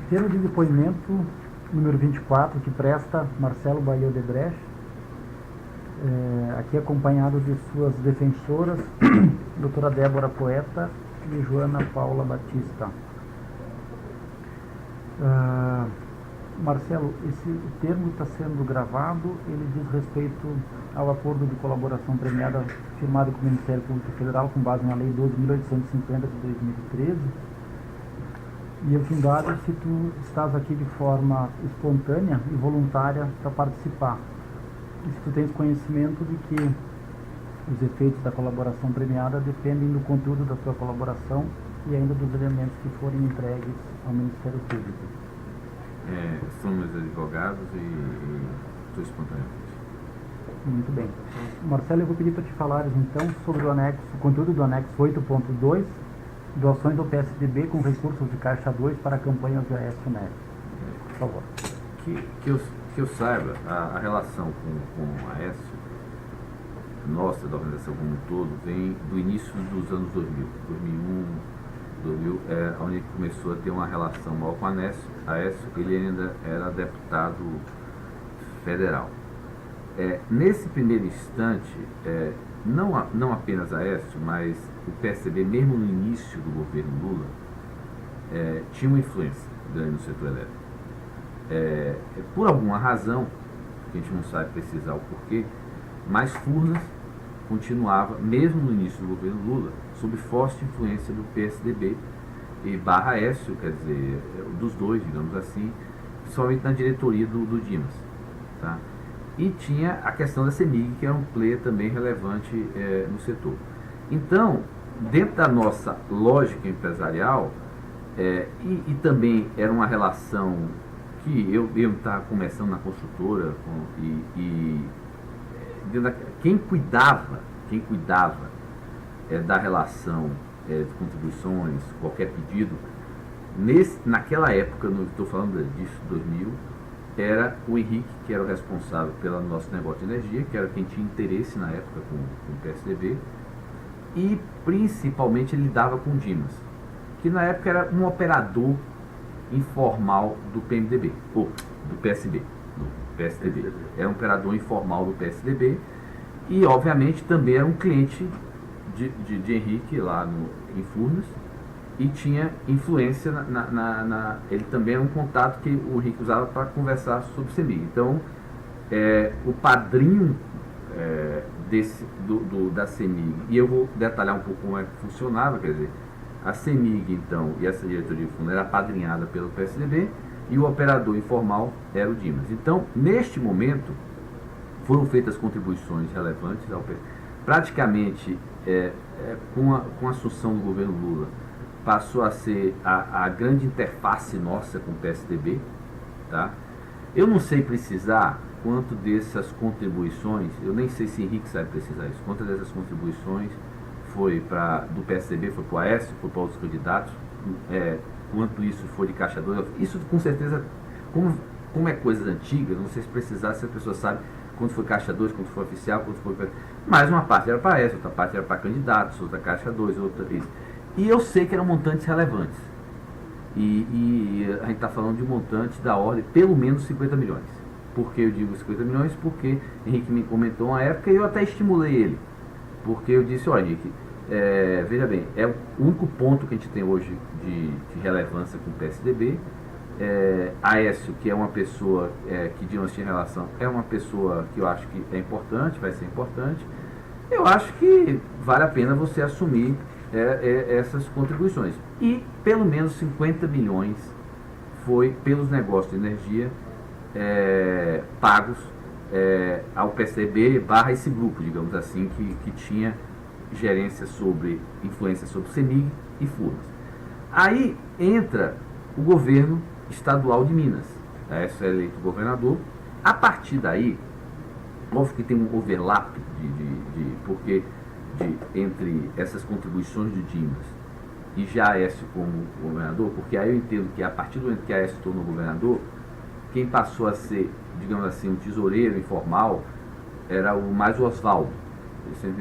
Termo de depoimento número 24, que presta Marcelo Bahia Odebrecht, aqui acompanhado de suas defensoras, doutora Débora Poeta e Joana Paula Batista. Marcelo, esse termo está sendo gravado, ele diz respeito ao acordo de colaboração premiada firmado com o Ministério Público Federal com base na Lei 12.850 de 2013. E eu te indago se tu estás aqui de forma espontânea e voluntária para participar. E se tu tens conhecimento de que os efeitos da colaboração premiada dependem do conteúdo da tua colaboração e ainda dos elementos que forem entregues ao Ministério Público. São meus advogados e estou espontaneamente. Muito bem. Marcelo, eu vou pedir para te falares então sobre o conteúdo do anexo 8.2, doações ao PSDB com recursos de Caixa 2 para campanhas de Aécio Neves. Por favor. Que eu saiba, a relação com a Aécio, nossa, da organização como um todo, vem do início dos anos 2000. 2000 é onde começou a ter uma relação maior com a Aécio. Ele ainda era deputado federal. Nesse primeiro instante, não apenas a Aécio, mas o PSDB, mesmo no início do governo Lula, tinha uma influência grande no setor elétrico. Por alguma razão, que a gente não sabe precisar o porquê, mas Furnas continuava, mesmo no início do governo Lula, sob forte influência do PSDB e barra Aécio, quer dizer, dos dois, digamos assim, principalmente na diretoria do Dimas. Tá? E tinha a questão da CEMIG, que era um player também relevante no setor. Então, dentro da nossa lógica empresarial, e também era uma relação que eu estava começando na construtora, quem cuidava da relação de contribuições, qualquer pedido, naquela época, estou falando disso, 2000, era o Henrique, que era o responsável pelo nosso negócio de energia, que era quem tinha interesse na época com o PSDB, e principalmente ele lidava com o Dimas, que na época era um operador informal do PMDB, ou do PSB, do PSDB. Era um operador informal do PSDB e, obviamente, também era um cliente de Henrique lá em Furnas e tinha influência ele também era um contato que o Henrique usava para conversar sobre CEMIG. Então, o padrinho da CEMIG, e eu vou detalhar um pouco como é que funcionava, quer dizer, a CEMIG, então, e essa diretoria de fundo era apadrinhada pelo PSDB e o operador informal era o Dimas. Então, neste momento, foram feitas contribuições relevantes ao PSDB. Praticamente, com a assunção do governo Lula, passou a ser a grande interface nossa com o PSDB. Tá? Eu não sei precisar quanto dessas contribuições, eu nem sei se Henrique sabe precisar isso, quanto dessas contribuições foi do PSDB, foi para o Aécio, foi para outros candidatos, quanto isso foi de Caixa 2. Isso com certeza, como é coisas antigas, não sei se precisar, se a pessoa sabe quanto foi Caixa 2, quanto foi oficial, quanto foi... Mas uma parte era para Aécio, outra parte era para candidatos, outra Caixa 2, outra isso. E eu sei que eram montantes relevantes. E a gente está falando de um montante da ordem, pelo menos 50 milhões. Por que eu digo 50 milhões? Porque Henrique me comentou uma época e eu até estimulei ele. Porque eu disse, olha, Henrique, veja bem, é o único ponto que a gente tem hoje de relevância com o PSDB. Aécio, que é uma pessoa que de nós tinha relação, é uma pessoa que eu acho que é importante, vai ser importante. Eu acho que vale a pena você assumir essas contribuições. E pelo menos 50 milhões foi pelos negócios de energia pagos ao PSDB barra esse grupo, digamos assim, que tinha gerência influência sobre CEMIG e Furnas. Aí entra o governo estadual de Minas. Aécio é eleito governador. A partir daí, óbvio que tem um overlap entre essas contribuições do Dimas e já Aécio como governador, porque aí eu entendo que a partir do momento que Aécio se tornou governador, quem passou a ser, digamos assim, um tesoureiro informal era mais o Oswaldo.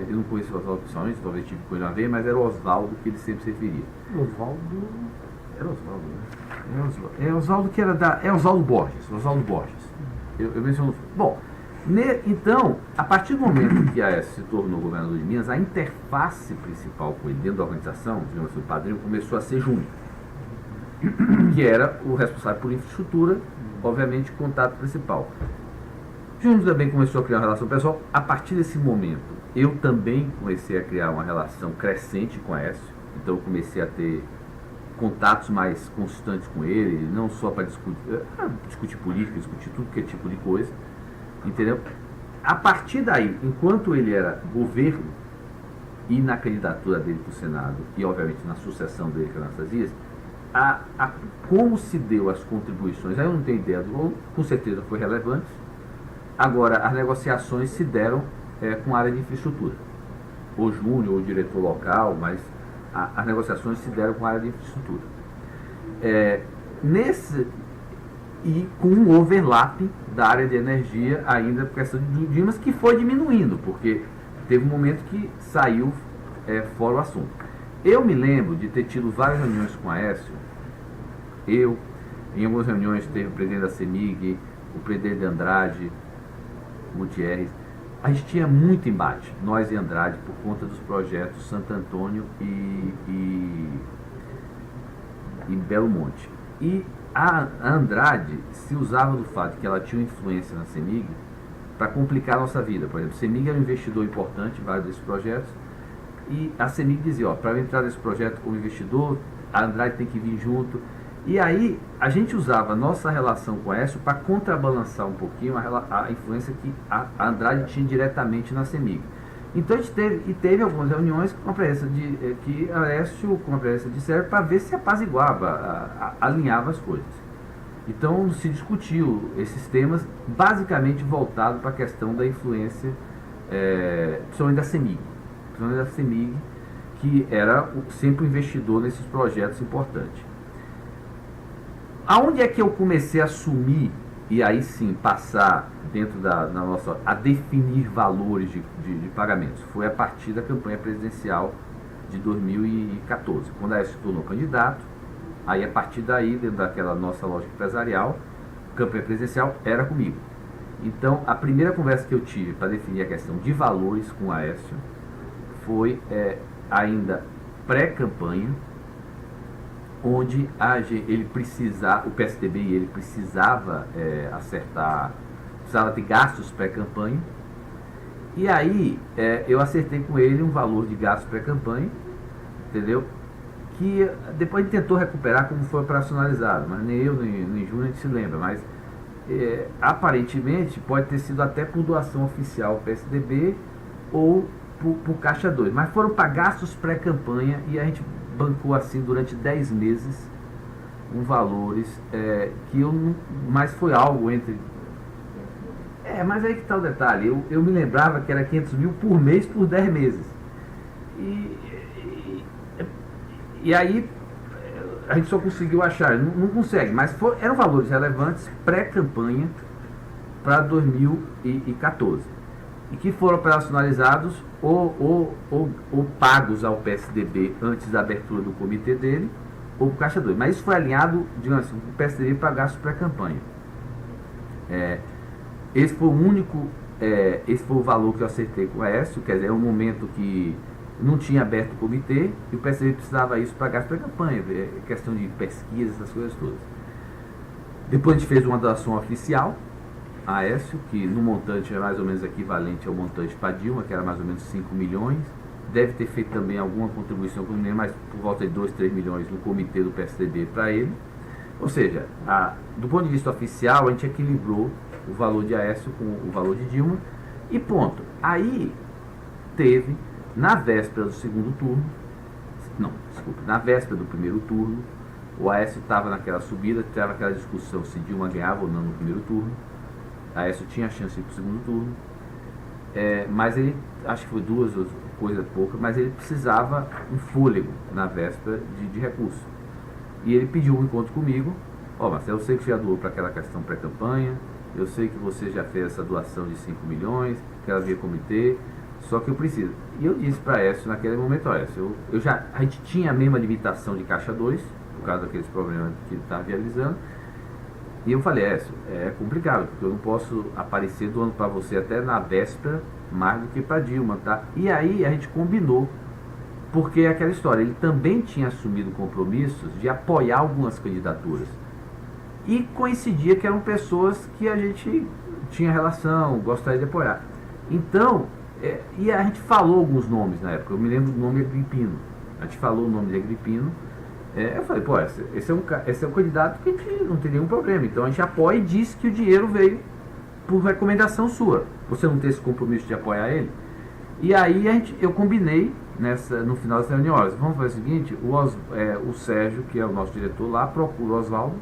Eu não conheço o Oswaldo pessoalmente, talvez tive com ele uma vez, mas era o Oswaldo que ele sempre se referia. Oswaldo? Era o Oswaldo, né? É Oswaldo que era da... É Oswaldo Borges. Oswaldo Borges. Eu menciono... Bom, então, a partir do momento que a Aécio se tornou governador de Minas, a interface principal com ele dentro da organização, digamos assim, o padrinho, começou a ser Júnior, que era o responsável por infraestrutura, obviamente, contato principal. Júnior também começou a criar uma relação pessoal. A partir desse momento, eu também comecei a criar uma relação crescente com a Aécio, então eu comecei a ter contatos mais constantes com ele, não só para discutir política, discutir tudo que é tipo de coisa, entendeu? A partir daí, enquanto ele era governo e na candidatura dele para o Senado e obviamente na sucessão dele com Anastasias, como se deu as contribuições, aí eu não tenho ideia, com certeza foi relevante. Agora, as negociações se deram com a área de infraestrutura, ou Júnior, ou diretor local, mas as negociações se deram com a área de infraestrutura. E com um overlap da área de energia ainda por questão de Dimas, que foi diminuindo, porque teve um momento que saiu fora o assunto. Eu me lembro de ter tido várias reuniões com a Aécio. Em algumas reuniões teve o presidente da CEMIG, o presidente de Andrade, Gutierrez. A gente tinha muito embate, nós e Andrade, por conta dos projetos Santo Antônio e Belo Monte. E a Andrade se usava do fato que ela tinha influência na CEMIG para complicar a nossa vida. Por exemplo, a CEMIG era um investidor importante em vários desses projetos, e a CEMIG dizia, para entrar nesse projeto como investidor, a Andrade tem que vir junto. E aí a gente usava a nossa relação com a Aécio para contrabalançar um pouquinho a influência que a Andrade tinha diretamente na CEMIG. Então a gente teve algumas reuniões com a presença que a Aécio, com a presença de Sérgio, para ver se apaziguava, alinhava as coisas. Então se discutiu esses temas basicamente voltados para a questão da influência, principalmente da CEMIG, que era sempre o investidor nesses projetos importantes. Aonde é que eu comecei a assumir e aí sim passar dentro da nossa, a definir valores de pagamentos? Foi a partir da campanha presidencial de 2014, quando a Aécio se tornou candidato. Aí a partir daí, dentro daquela nossa lógica empresarial, campanha presidencial era comigo. Então a primeira conversa que eu tive para definir a questão de valores com a Aécio foi ainda pré-campanha, onde o PSDB e ele precisava precisava ter gastos pré-campanha, e aí eu acertei com ele um valor de gastos pré-campanha, entendeu? Que depois ele tentou recuperar como foi operacionalizado, mas nem eu nem Júnior a gente se lembra, mas aparentemente pode ter sido até por doação oficial ao PSDB ou por Caixa 2, mas foram para gastos pré-campanha, e a gente bancou assim durante 10 meses com valores que eu não... Mas foi algo entre... mas aí que está o detalhe. Eu me lembrava que era 500 mil por mês por 10 meses. E aí a gente só conseguiu achar, não consegue, mas eram valores relevantes pré-campanha para 2014. E que foram operacionalizados ou pagos ao PSDB antes da abertura do comitê dele, ou para o Caixa 2. Mas isso foi alinhado, digamos assim, o PSDB para gastos pré-campanha. Esse foi o único, esse foi o valor que eu acertei com o Aécio, quer dizer, é um momento que não tinha aberto o comitê e o PSDB precisava isso para gastos pré-campanha, questão de pesquisa, essas coisas todas. Depois a gente fez uma doação oficial a Aécio, que no montante é mais ou menos equivalente ao montante para Dilma, que era mais ou menos 5 milhões. Deve ter feito também alguma contribuição, mas por volta de 2, 3 milhões no comitê do PSDB para ele. Ou seja, do ponto de vista oficial, a gente equilibrou o valor de Aécio com o valor de Dilma e ponto. Aí teve, na véspera do segundo turno, na véspera do primeiro turno, o Aécio estava naquela subida, estava aquela discussão se Dilma ganhava ou não no primeiro turno. A Aécio tinha a chance de ir para o segundo turno, mas ele, acho que foi 2 coisas poucas, mas ele precisava um fôlego na véspera de recurso. E ele pediu um encontro comigo. Marcelo, eu sei que você já doou para aquela questão pré-campanha, eu sei que você já fez essa doação de 5 milhões, que ela via comitê, só que eu preciso. E eu disse para Aécio naquele momento, Aécio, a gente tinha a mesma limitação de Caixa 2, por causa daqueles problemas que ele estava realizando. E eu falei, é complicado, porque eu não posso aparecer doando para você até na véspera, mais do que para Dilma, tá? E aí a gente combinou, porque é aquela história, ele também tinha assumido compromissos de apoiar algumas candidaturas. E coincidia que eram pessoas que a gente tinha relação, gostaria de apoiar. Então, e a gente falou alguns nomes na época, eu me lembro do nome Agripino. A gente falou o nome de Agripino. Eu falei, pô, esse é um candidato que a gente não tem nenhum problema. Então a gente apoia e diz que o dinheiro veio por recomendação sua. Você não tem esse compromisso de apoiar ele? E aí eu combinei no final dessa reunião, olha, vamos fazer o seguinte, o Sérgio, que é o nosso diretor lá, procura o Oswaldo.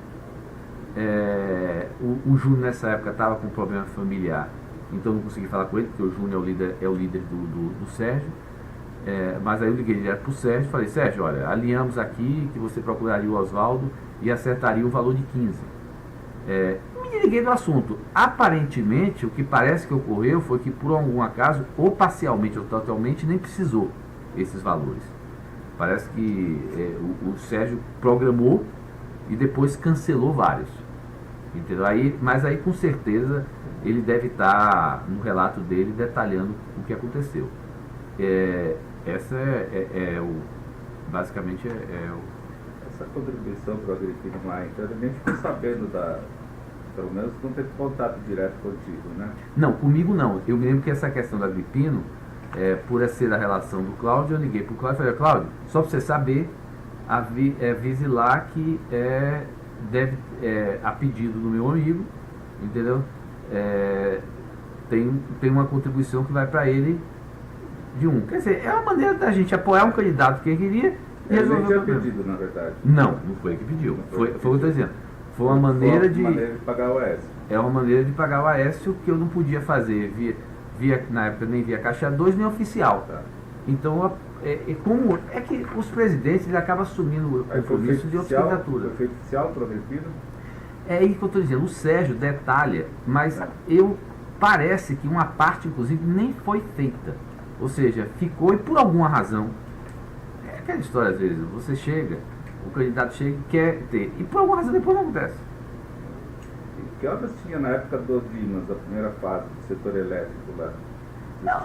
O Júnior nessa época estava com um problema familiar, então não consegui falar com ele, porque o Júnior é o líder do Sérgio. Mas aí eu liguei direto para o Sérgio e falei, Sérgio, olha, alinhamos aqui que você procuraria o Oswaldo e acertaria o valor de 15. Me liguei do assunto. Aparentemente, o que parece que ocorreu foi que, por algum acaso, ou parcialmente ou totalmente, nem precisou esses valores. Parece que o Sérgio programou e depois cancelou vários. Entendeu? Mas aí, com certeza, ele deve estar no relato dele detalhando o que aconteceu. Essa basicamente essa contribuição para o Agripino lá, então a gente ficou sabendo pelo menos não teve contato direto contigo, né? Não, comigo não. Eu me lembro que essa questão do Agripino, por ser a relação do Cláudio, eu liguei para o Cláudio e falei, Cláudio, só para você saber, avise lá que a pedido do meu amigo, entendeu? Tem uma contribuição que vai para ele de um. Quer dizer, é uma maneira da gente apoiar um candidato que ele queria e resolver o problema. Pedido, na verdade. Não foi ele que pediu. Foi o que eu estou dizendo. Foi uma maneira de pagar o Aécio. É uma maneira de pagar o Aécio que eu não podia fazer na época nem via Caixa 2 nem oficial. Tá. Então, como é que os presidentes eles acabam assumindo o compromisso de outras candidaturas. Foi oficial para o Agripino? É isso que eu estou dizendo. O Sérgio detalha, mas parece que uma parte, inclusive, nem foi feita. Ou seja, ficou e por alguma razão. É aquela história, às vezes, você chega, o candidato chega e quer ter, e por alguma razão depois não acontece. E que obras tinha na época dos Dimas, a primeira fase do setor elétrico lá?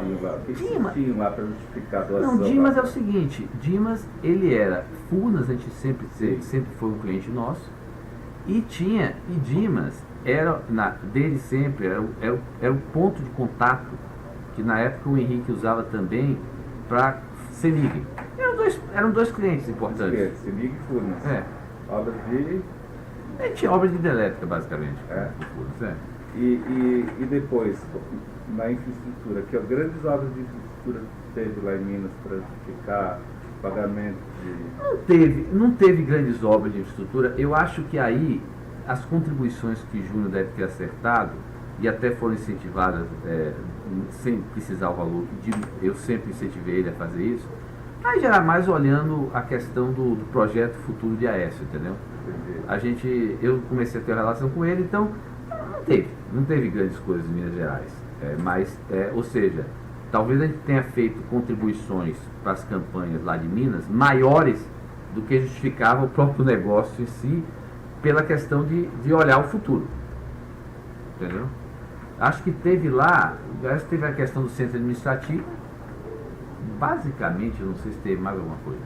O que vocês tinham lá para justificar a doação? Não, Dimas é o seguinte, Dimas, ele era, Furnas, a gente sempre foi um cliente nosso, e Dimas dele sempre, era o ponto de contato que na época o Henrique usava também para CEMIG. Eram dois clientes importantes. CEMIG e Furnas. Obras de... A gente tinha obras de hidrelétrica, basicamente. Furnas, E depois, na infraestrutura, que grandes obras de infraestrutura teve lá em Minas para justificar pagamento de... Não teve grandes obras de infraestrutura. Eu acho que aí as contribuições que Júnior deve ter acertado e até foram incentivadas sem precisar o valor, eu sempre incentivei ele a fazer isso, aí já era mais olhando a questão do projeto futuro de Aécio, entendeu? Eu comecei a ter relação com ele, então não teve grandes coisas em Minas Gerais, ou seja, talvez a gente tenha feito contribuições para as campanhas lá de Minas maiores do que justificava o próprio negócio em si, pela questão de olhar o futuro, entendeu? Acho que teve a questão do centro administrativo. Basicamente, eu não sei se teve mais alguma coisa.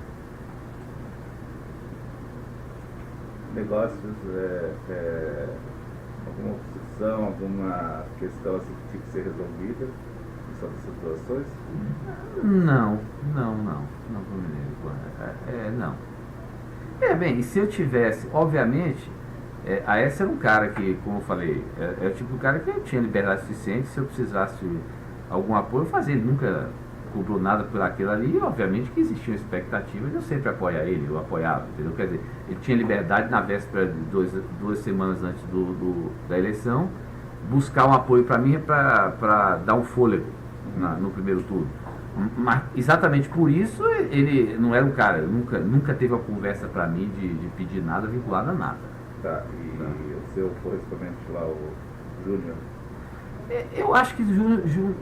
Negócios, alguma obstrução, alguma questão assim que tinha que ser resolvida sobre essas doações? Não me lembro. Não. Bem, se eu tivesse, obviamente, Aécio era um cara que, como eu falei, é o tipo de cara que tinha liberdade suficiente. Se eu precisasse algum apoio, eu fazia. Ele nunca cobrou nada por aquilo ali. E, obviamente, que existia uma expectativa de eu sempre apoiar ele, eu apoiava, entendeu? Quer dizer, ele tinha liberdade na véspera de duas semanas antes da eleição, buscar um apoio para mim para dar um fôlego no primeiro turno. Mas exatamente por isso ele não era um cara, nunca teve uma conversa para mim de pedir nada vinculado a nada. Tá, o seu correspondente lá, o Júnior? Eu acho que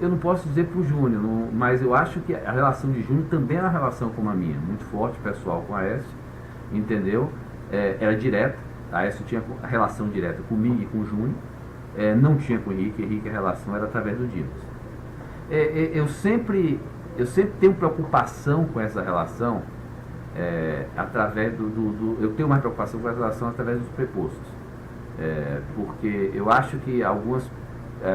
eu não posso dizer para o Júnior, mas eu acho que a relação de Júnior também é uma relação como a minha, muito forte, pessoal, com a Aécio, entendeu? era direta. A Aécio tinha a relação direta comigo e com o Júnior, não tinha com o Henrique, a relação era através do Dimas. Eu sempre tenho preocupação com essa relação, através eu tenho mais preocupação com essa relação através dos prepostos, porque eu acho que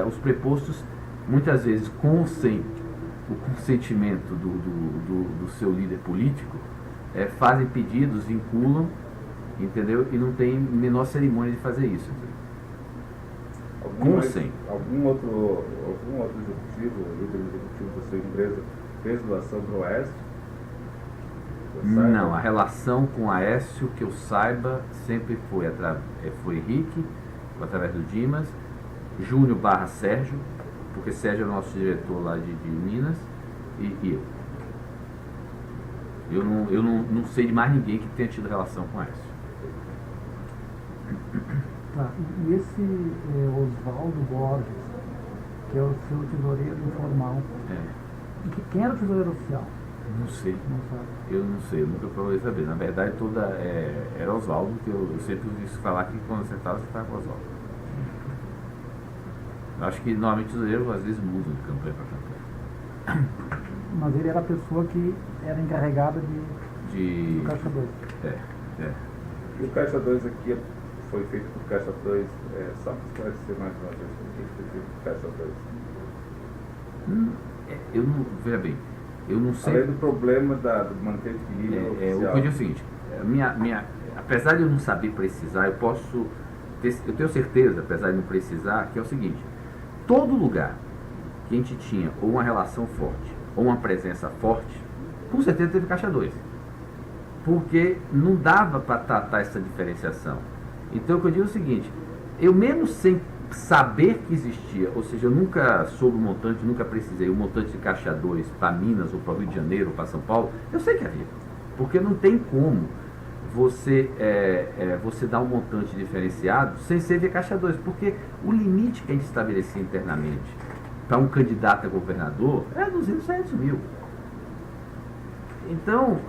os prepostos, muitas vezes com o consentimento do seu líder político, fazem pedidos, vinculam, entendeu? E não tem menor cerimônia de fazer isso. Algum outro executivo, líder executivo da sua empresa, fez doação para o Aécio? Não, a relação com o Aécio, que eu saiba, sempre foi Henrique, através do Dimas, Júnior / Sérgio, porque Sérgio é o nosso diretor lá de Minas, e eu. Eu não sei de mais ninguém que tenha tido relação com o Aécio. Tá. E esse Oswaldo Borges, que é o seu tesoureiro informal, quem era o tesoureiro oficial? Não sei. Não sabe. Eu não sei, eu nunca procurei saber. Na verdade, era Oswaldo, que eu sempre ouvi falar que quando você estava com Oswaldo. Eu acho que normalmente o tesoureiro às vezes muda de campanha para campanha. Mas ele era a pessoa que era encarregada do Caixa 2. E o Caixa 2 aqui foi feito por Caixa 2, só para esclarecer mais uma vez, por que foi feito por Caixa 2? Eu não, veja bem, eu não sei. Além do problema do manter equilíbrio oficial. O que é o seguinte, apesar de eu não saber precisar, eu tenho certeza, apesar de não precisar, que é o seguinte: todo lugar que a gente tinha ou uma relação forte, ou uma presença forte, com certeza teve Caixa 2. Porque não dava para tratar essa diferenciação. Então o que eu digo é o seguinte: eu mesmo sem saber que existia, ou seja, eu nunca soube o montante, nunca precisei o montante de Caixa 2 para Minas, ou para o Rio de Janeiro, ou para São Paulo, eu sei que havia. Porque não tem como você dar um montante diferenciado sem ser via Caixa 2, porque o limite que a gente estabelecia internamente para um candidato a governador era 200 mil. Então,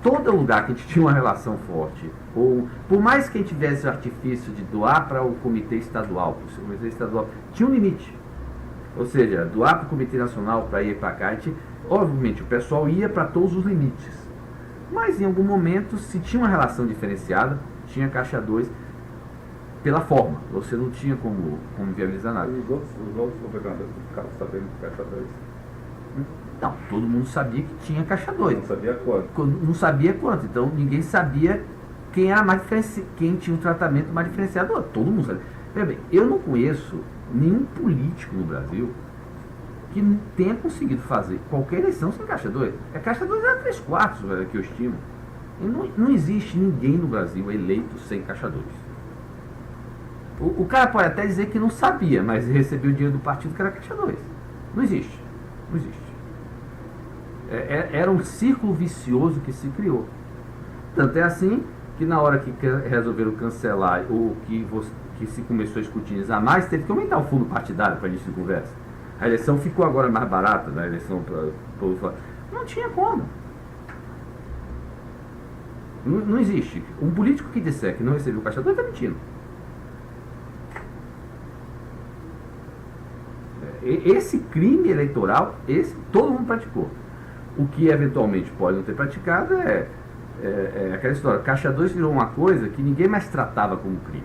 todo lugar que a gente tinha uma relação forte, ou por mais que a gente tivesse o artifício de doar para o comitê estadual, tinha um limite. Ou seja, doar para o comitê nacional para ir para cá, obviamente o pessoal ia para todos os limites. Mas em algum momento, se tinha uma relação diferenciada, tinha Caixa 2 pela forma. Você não tinha como viabilizar nada. E os outros governadores ficavam sabendo do Caixa 2? Não, todo mundo sabia que tinha Caixa 2. Não sabia quanto? Não sabia quanto. Então ninguém sabia quem era quem tinha um tratamento mais diferenciado. Todo mundo sabia. Veja bem, eu não conheço nenhum político no Brasil que tenha conseguido fazer qualquer eleição sem Caixa 2. Caixa 2 era 3/4 que eu estimo. E não existe ninguém no Brasil eleito sem Caixa 2. O cara pode até dizer que não sabia, mas recebeu o dinheiro do partido que era Caixa 2. Não existe. Não existe. Era um círculo vicioso que se criou. Tanto é assim que na hora que resolveram cancelar ou que se começou a escrutinizar mais, teve que aumentar o fundo partidário para início de conversa. A eleição ficou agora mais barata, né? A eleição para não tinha como. Não existe. Um político que disser que não recebeu Caixa 2 está mentindo. Esse crime eleitoral, todo mundo praticou. O que eventualmente pode não ter praticado é aquela história. Caixa 2 virou uma coisa que ninguém mais tratava como crime.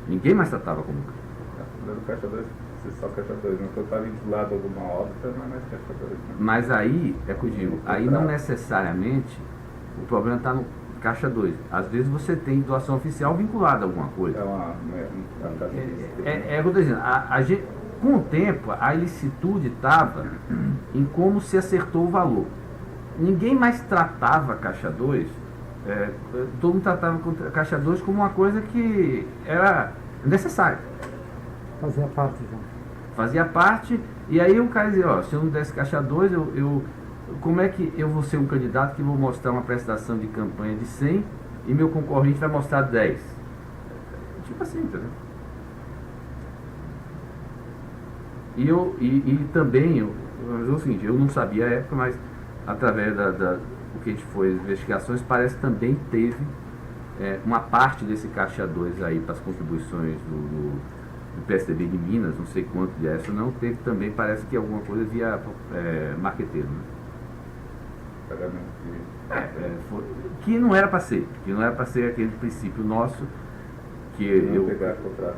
Ninguém mais tratava como crime. Caixa 2, só Caixa 2, não está vinculado a alguma obra, não é mais Caixa 2. Né? Mas aí, é que eu digo, aí não necessariamente o problema está no Caixa 2. Às vezes você tem doação oficial vinculada a alguma coisa. O que eu estou dizendo, com o tempo, a ilicitude estava em como se acertou o valor. Ninguém mais tratava Caixa 2, todo mundo tratava Caixa 2 como uma coisa que era necessária. Fazia parte já. Fazia parte, e aí o cara dizia, se eu não desse Caixa 2, como é que eu vou ser um candidato que vou mostrar uma prestação de campanha de 100 e meu concorrente vai mostrar 10? Tipo assim, entendeu? E também, eu vou dizer o seguinte, eu não sabia a época, mas através o que a gente foi, as investigações, parece que também teve uma parte desse caixa 2 aí para as contribuições do PSDB de Minas, não sei quanto de essa, não teve também, parece que alguma coisa via marqueteiro, né? Que não era para ser, aquele princípio nosso que não pegar contrato.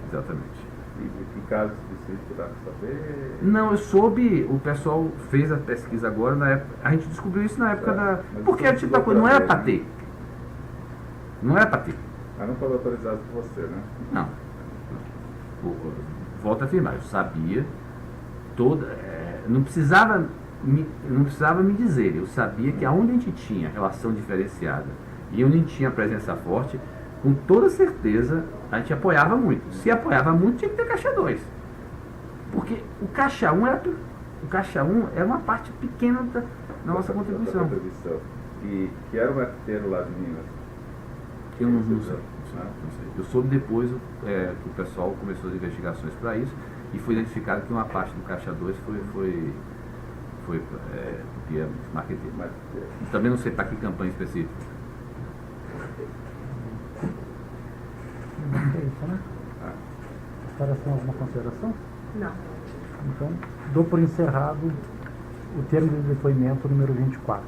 Exatamente. E que casos específicos dá para saber? Não, eu soube, o pessoal fez a pesquisa agora, na época, a gente descobriu isso na época da... Porque era tipo da coisa, não era para ter. Não era para ter. Mas não foi autorizado por você, né? Não. Volto a afirmar, eu sabia não precisava me dizer, eu sabia que aonde a gente tinha relação diferenciada e onde a gente tinha presença forte, com toda certeza a gente apoiava muito. Se apoiava muito, tinha que ter caixa 2. Porque o caixa 1 era uma parte pequena da nossa contribuição. E que era o marqueteiro lá de Minas? Eu não sei. Eu soube depois que o pessoal começou as investigações para isso e foi identificado que uma parte do caixa 2 foi via marqueteiro. Também não sei para que campanha específica. É isso, né? Os caras têm alguma consideração? Não. Então, dou por encerrado o termo de depoimento número 24.